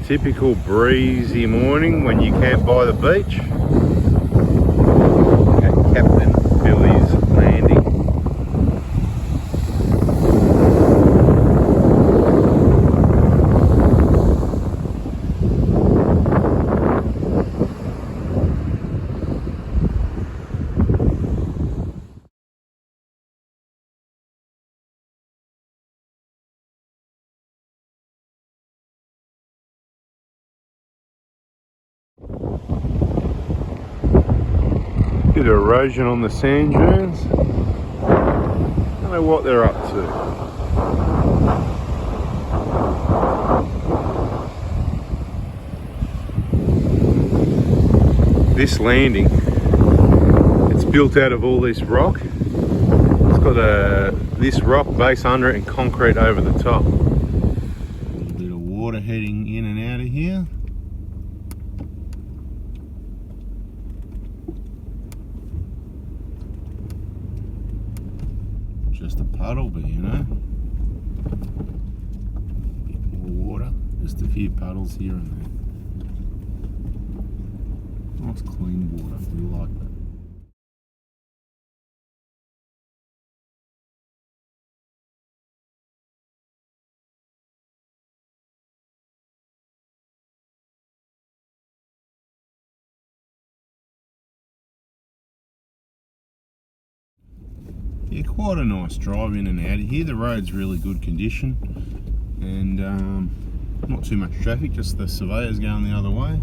Typical breezy morning when you camp by the beach at Captain Billy's Landing. Bit of erosion on the sand dunes. Don't know what they're up to. This landing, it's built out of all this rock. It's got this rock base under it and concrete over the top. A little bit of water heading in and out of here. Just a puddle, but you know, a bit more water, just a few puddles here and there. Nice clean water, we like that. Yeah, quite a nice drive in and out of here. The road's really good condition and not too much traffic, just the surveyors going the other way.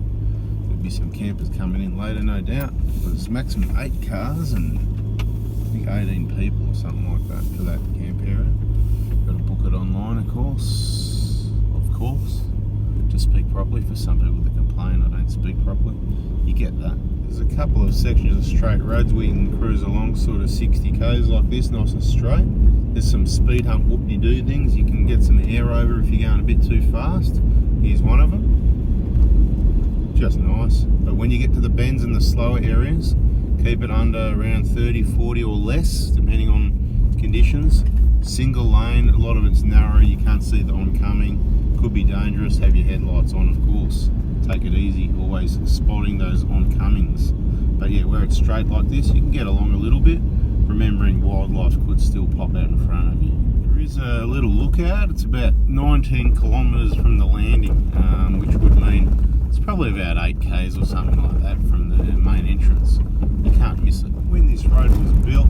There'll be some campers coming in later, no doubt. There's maximum 8 cars and I think 18 people or something like that for that camp area. Got to book it online, of course. To speak properly, for some people that complain I don't speak properly. You get that. There's a couple of sections of straight roads where you can cruise along sort of 60 k's like this, nice and straight. There's some speed hump whoop-de-doo things. You can get some air over if you're going a bit too fast. Here's one of them. Just nice. But when you get to the bends and the slower areas, keep it under around 30, 40 or less, depending on conditions. Single lane, a lot of it's narrow, you can't see the oncoming. Could be dangerous, have your headlights on of course. Take it easy, always spotting those oncomings. But yeah, where it's straight like this, you can get along a little bit, remembering wildlife could still pop out in front of you. There is a little lookout. It's about 19 kilometres from the landing, which would mean it's probably about 8 k's or something like that from the main entrance. You can't miss it. When this road was built,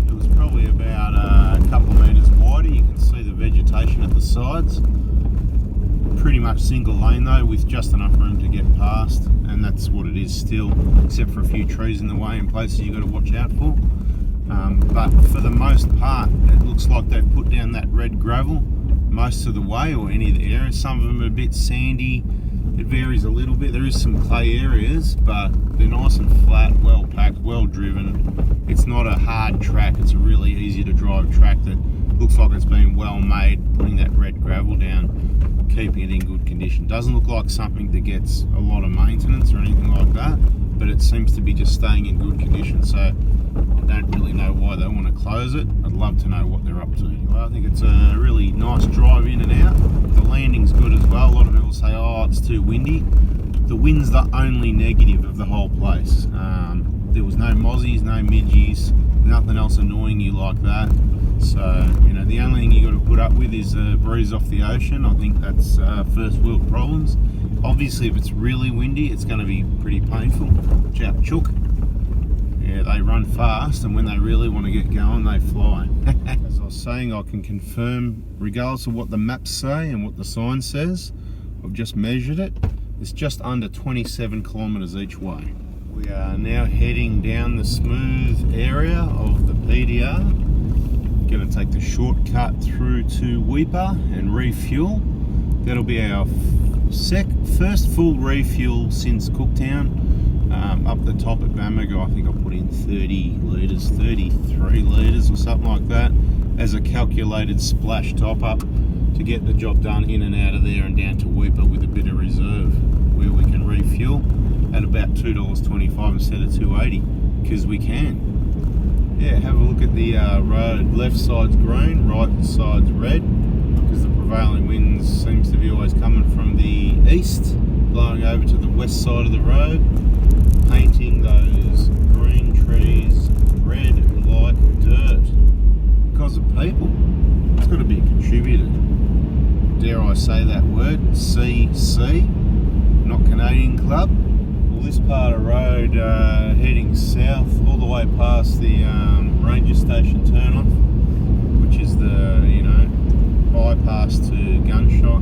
it was probably about a couple of metres wider. You can see the vegetation at the sides. Pretty much single lane though, with just enough room to get past, and that's what it is still, except for a few trees in the way and places you've got to watch out for. But for the most part, it looks like they've put down that red gravel most of the way, or any of the areas. Some of them are a bit sandy, it varies a little bit. There is some clay areas, but they're nice and flat, well packed, well driven. It's not a hard track, it's a really easy to drive track that looks like it's been well made, putting that red gravel down, keeping it in good condition. Doesn't look like something that gets a lot of maintenance or anything like that, but it seems to be just staying in good condition. So I don't really know why they want to close it. I'd love to know what they're up to. Anyway, I think it's a really nice drive in and out. The landing's good as well. A lot of people say, oh, it's too windy. The wind's the only negative of the whole place. There was no mozzies, no midgies, nothing else annoying you like that. So, you know, the only thing you got to put up with is a breeze off the ocean. I think that's first world problems. Obviously, if it's really windy, it's going to be pretty painful. Watch out, chook. Yeah, they run fast, and when they really want to get going, they fly. As I was saying, I can confirm, regardless of what the maps say and what the sign says, I've just measured it. It's just under 27 kilometres each way. We are now heading down the smooth area of the PDR. Going to take the shortcut through to Weeper and refuel. That'll be our first full refuel since Cooktown. Up the top at Bamaga, I think I put in 30 litres, 33 litres or something like that as a calculated splash top up to get the job done in and out of there and down to Weeper with a bit of reserve where we can refuel at about $2.25 instead of $2.80 because we can. Yeah, have a look at the road. Left side's green, right side's red, because the prevailing winds seems to be always coming from the east, blowing over to the west side of the road, painting those green trees red like dirt because of people. It's got to be a contributor. Dare I say that word? CC, not Canadian Club. Well, this part of road heading south all the way past the ranger station turn-off, which is the, bypass to Gunshot,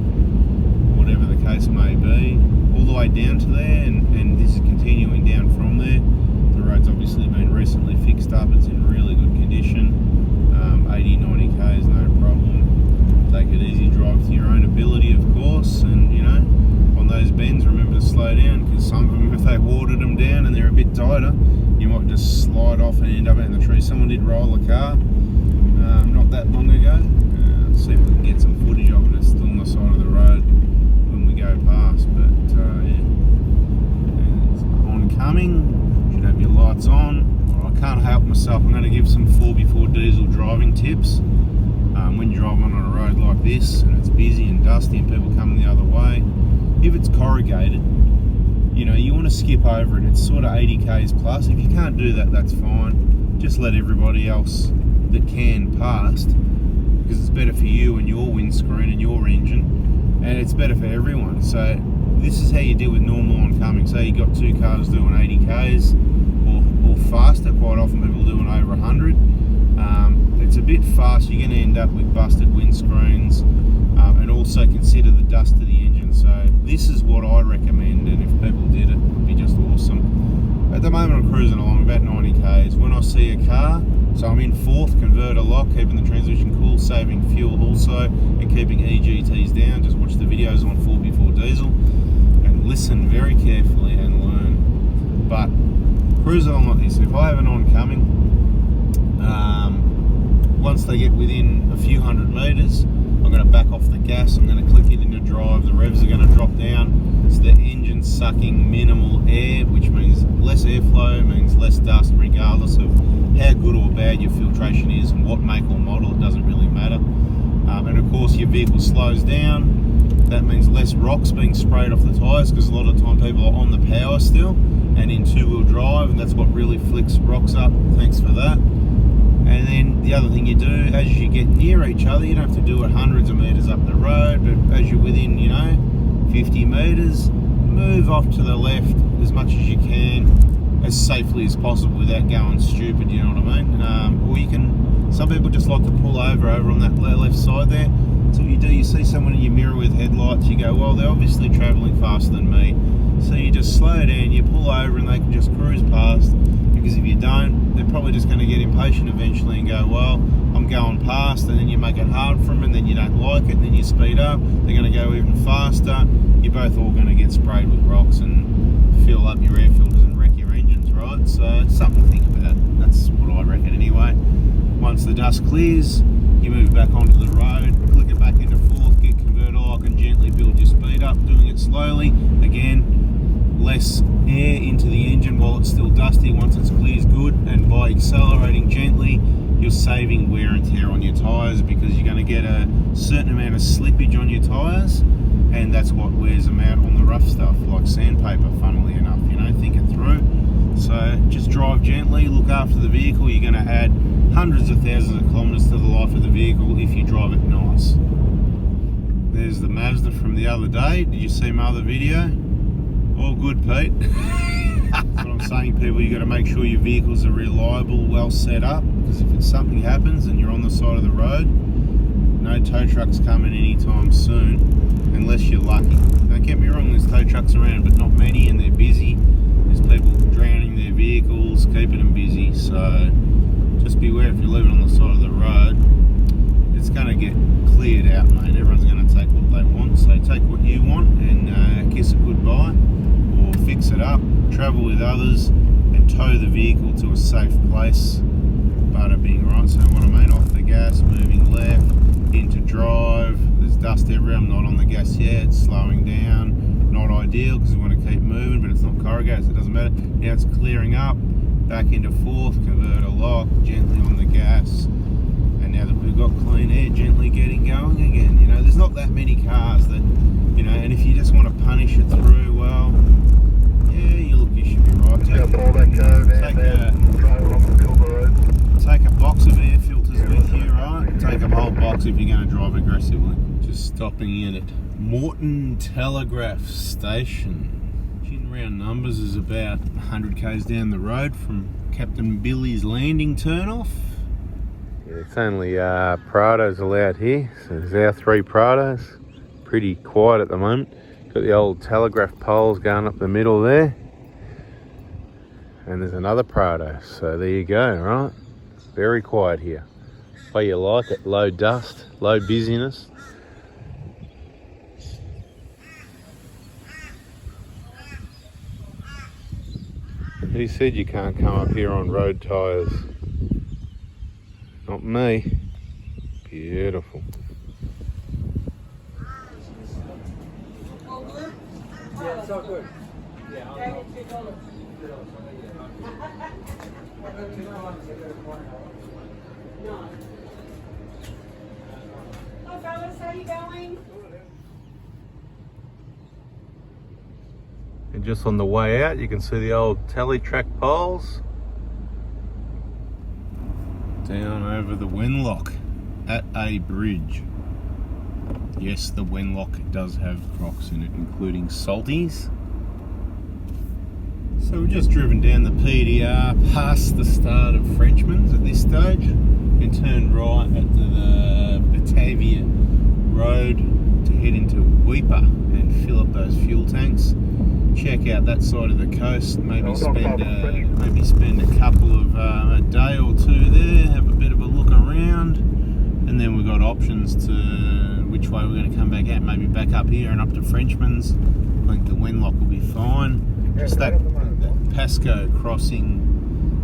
whatever the case may be, all the way down to there, and this is continuing down from there. The road's obviously been recently fixed up. It's in really good condition. 80, 90 k's, no problem. Take it easy, drive to your own ability, of course, and on those bends remember to slow down, because some of them, if they watered them down and they're a bit tighter, you might just slide off and end up in the tree. Someone did roll a car not that long ago. See if we can get some footage of it. It's still on the side of the road when we go past, but yeah, it's oncoming. Should have your lights on. Well, I can't help myself. I'm going to give some 4x4 diesel driving tips. When you're driving on a road like this and it's busy and dusty and people coming the other way, if it's corrugated, you want to skip over it. It's sort of 80 k's plus. If you can't do that, that's fine. Just let everybody else that can past, because it's better for you and your windscreen and your engine, and it's better for everyone. So this is how you deal with normal oncoming. Say you got two cars doing 80 k's or faster. Quite often people doing over 100. It's a bit fast. You're going to end up with busted windscreens, and also consider the dust to the engine. So this is what I recommend, and if people did it, would be just awesome. At the moment I'm cruising along about 90 k's. When I see a car, so I'm in fourth, converter lock, keeping the transmission cool, saving fuel also, and keeping EGTs down. Just watch the videos on 4x4 diesel and listen very carefully and learn. But cruise along like this. If I have an oncoming, once they get within a few hundred metres, I'm going to back off the gas, I'm going to click it into drive, the revs are going to drop down, so the engine's sucking minimal air, which means less airflow, means less dust, regardless of how good or bad your filtration is and what make or model. It doesn't really matter. And of course your vehicle slows down. That means less rocks being sprayed off the tyres, because a lot of the time people are on the power still and in two-wheel drive, and that's what really flicks rocks up. Thanks for that. And then the other thing you do, as you get near each other, you don't have to do it hundreds of metres up the road, but as you're within 50 metres, move off to the left as much as you can, as safely as possible without going stupid, you know what I mean? Or you can, some people just like to pull over on that left side there. So what you do, you see someone in your mirror with headlights, you go, well, they're obviously travelling faster than me. So you just slow down, you pull over, and they can just cruise past, because if you don't, they're probably just going to get impatient eventually and go, well, I'm going past, and then you make it hard for them, and then you don't like it, and then you speed up, they're going to go even faster. You're both all going to get sprayed with rocks and fill up your air filters and wreck your engines, right? So something to think about. That's what I reckon anyway. Once the dust clears, you move back onto the road, click it back into fourth, get converter lock, and gently build your speed up, doing it slowly. Again, less air into the engine while it's still dusty. Once it's clear is good, and by accelerating gently, you're saving wear and tear on your tyres, because you're going to get a certain amount of slippage on your tyres, and that's what wears them out on the rough stuff, like sandpaper, funnily enough. Think it through. So just drive gently, look after the vehicle. You're going to add hundreds of thousands of kilometres to the life of the vehicle if you drive it nice. There's the Mazda from the other day. Did you see my other video? All good, Pete. That's what I'm saying, people. You got to make sure your vehicles are reliable, well set up, because if it's something happens and you're on the side of the road, no tow trucks coming anytime soon, unless you're lucky. Don't get me wrong, there's tow trucks around, but not many, and they're busy. There's people drowning their vehicles, keeping them busy. So just beware if you're living on the side of the road. It's going to get cleared out, mate. Everyone's going to take what they want, so take what you want and kiss it goodbye, or fix it up, travel with others, and tow the vehicle to a safe place. Bada bing, right? So what I mean, off the gas, moving left, into drive. There's dust everywhere. I'm not on the gas yet, slowing down. Not ideal, because we want to keep moving, but it's not corrugated, so it doesn't matter. Now it's clearing up, back into fourth, converter lock, gently on the gas. And now that we've got clean air, gently getting going again. There's not that many cars that, and if you just want to punish crocs if you're going to drive aggressively. Just stopping in at Moreton telegraph station. In round numbers is about 100 k's down the road from Captain Billy's landing turn-off. Yeah, it's only Prados allowed here, so there's our 3 Prados. Pretty quiet at the moment. Got the old telegraph poles going up the middle there. And there's another Prado, so there you go, right? Very quiet here. Way you like it, low dust, low busyness. Who said you can't come up here on road tyres? Not me. Beautiful. All good? Yeah, it's all good. Yeah, I'll Hi fellas, how you going? And just on the way out, you can see the old teletrack poles. Down over the Wenlock at a bridge. Yes, the Wenlock does have crocs in it, including salties. So we've just driven down the PDR past the start of Frenchman's at this stage and turned right at the Batavia Road to head into Weeper and fill up those fuel tanks. Check out that side of the coast, maybe spend a couple of a day or two there, have a bit of a look around, and then we've got options to which way we're going to come back out, maybe back up here and up to Frenchman's. I think the Wenlock will be fine. Just that Pasco crossing,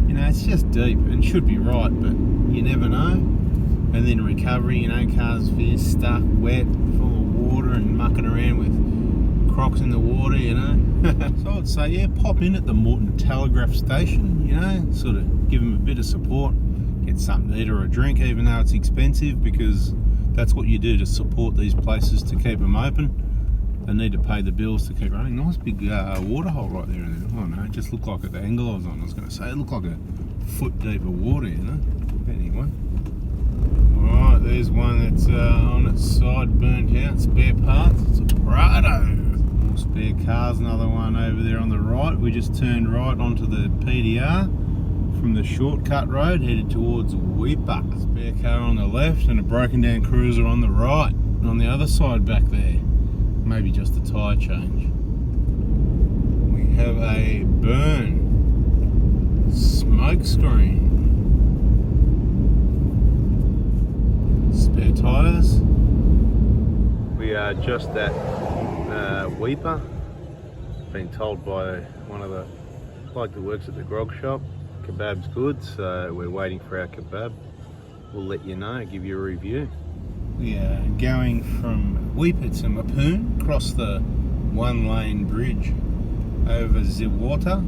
you know, it's just deep and should be right, but you never know. And then recovery, you know, cars veer stuck, wet, full of water and mucking around with crocs in the water, you know. So I'd say, yeah, pop in at the Moreton telegraph station, you know, sort of give them a bit of support, get something to eat or a drink, even though it's expensive, because that's what you do to support these places to keep them open. They need to pay the bills to keep running. Nice big water hole right there. Oh no, it just looked like at the angle I was on. I was going to say, it looked like a foot deep of water, you know. Anyway. Alright, there's one that's on its side, burnt out, spare parts. It's a Prado. More spare cars, another one over there on the right. We just turned right onto the PDR from the shortcut road, headed towards Weeper. Spare car on the left and a broken down cruiser on the right. And on the other side back there, maybe just a tyre change. We have a burn smoke screen. Spare tyres. We are just at Weeper. Been told by one of the bloke that works at the grog shop, kebab's good, so we're waiting for our kebab. We'll let you know, give you a review. We are going from Weeper to Moreton, across the 1-lane bridge over the water.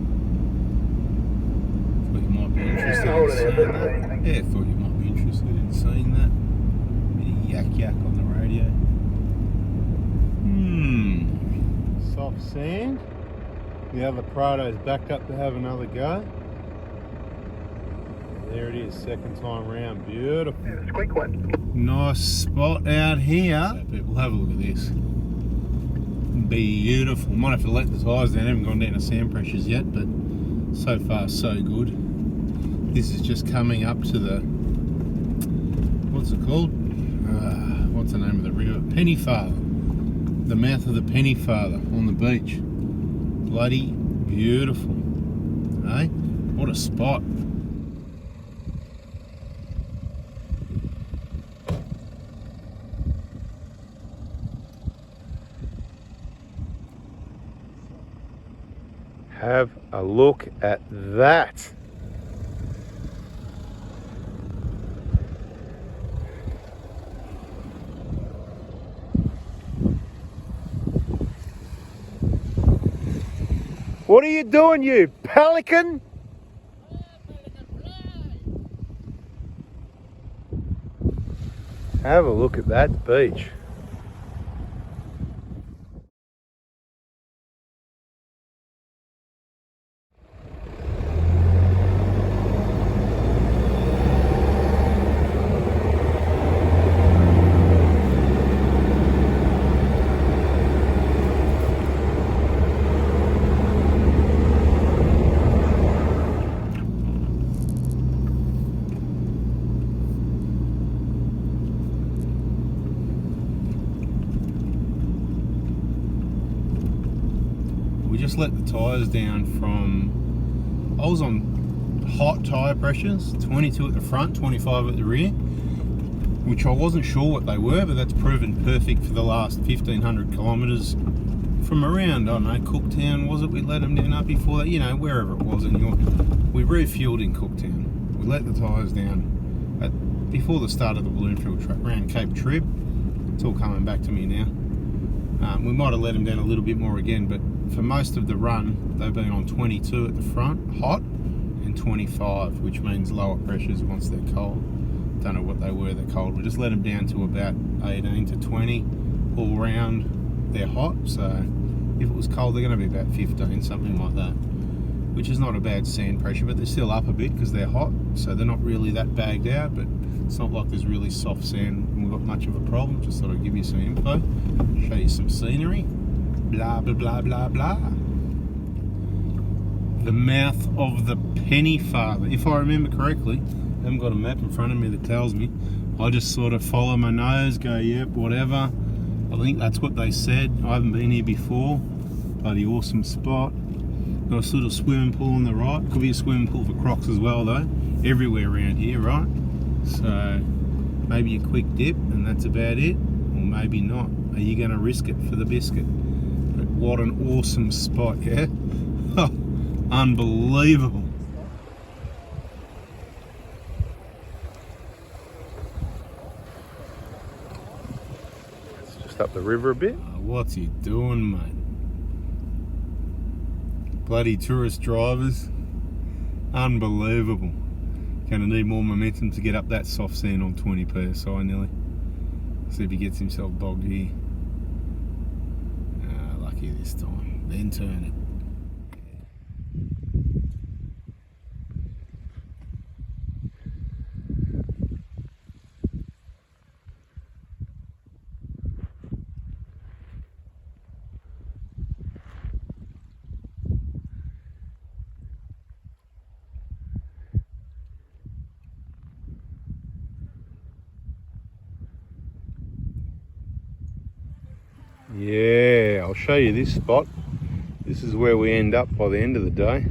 Thought you might be interested in seeing that. Yeah, thought you might be interested in seeing that. Bit of yak on the radio. Soft sand. The other Prado's backed up to have another go. There it is, second time round. Beautiful. Yeah, it's a quick one. Nice spot out here. So people, have a look at this. Beautiful. Might have to let the tyres down. I haven't gone down to sand pressures yet, but so far so good. This is just coming up to the, what's it called? What's the name of the river? Pennefather. The mouth of the Pennefather on the beach. Bloody beautiful. Eh? What a spot. Have a look at that. What are you doing, you pelican? Have a look at that beach. just let the tyres down from, I was on hot tyre pressures, 22 at the front, 25 at the rear, which I wasn't sure what they were, but that's proven perfect for the last 1,500 kilometres from around, I don't know, Cooktown, was it? We let them down up before that, you know, wherever it was in York. We refueled in Cooktown. We let the tyres down before the start of the Balloonfield trip, around Cape Trib. It's all coming back to me now. We might have let them down a little bit more again, but for most of the run, they've been on 22 at the front, hot, and 25, which means lower pressures once they're cold. Don't know what they were, they're cold. We just let them down to about 18 to 20 all round. They're hot, so if it was cold, they're going to be about 15, something like that, which is not a bad sand pressure, but they're still up a bit because they're hot, so they're not really that bagged out, but it's not like there's really soft sand and we've got much of a problem. Just thought I'd give you some info, show you some scenery, blah, blah, blah, blah, blah. The mouth of the pennefather, if I remember correctly. I haven't got a map in front of me that tells me. I just sort of follow my nose, go, yep, whatever. I think that's what they said. I haven't been here before. Bloody awesome spot. Got a little swimming pool on the right. Could be a swimming pool for crocs as well though. Everywhere around here, right? So maybe a quick dip and that's about it. Or maybe not. Are you going to risk it for the biscuit? But what an awesome spot, yeah? Unbelievable. Up the river a bit. What's he doing, mate? Bloody tourist drivers. Unbelievable. Gonna need more momentum to get up that soft sand on 20 psi nearly. See if he gets himself bogged here. Lucky this time. Then turn it. Yeah, I'll show you this spot. This is where we end up by the end of the day.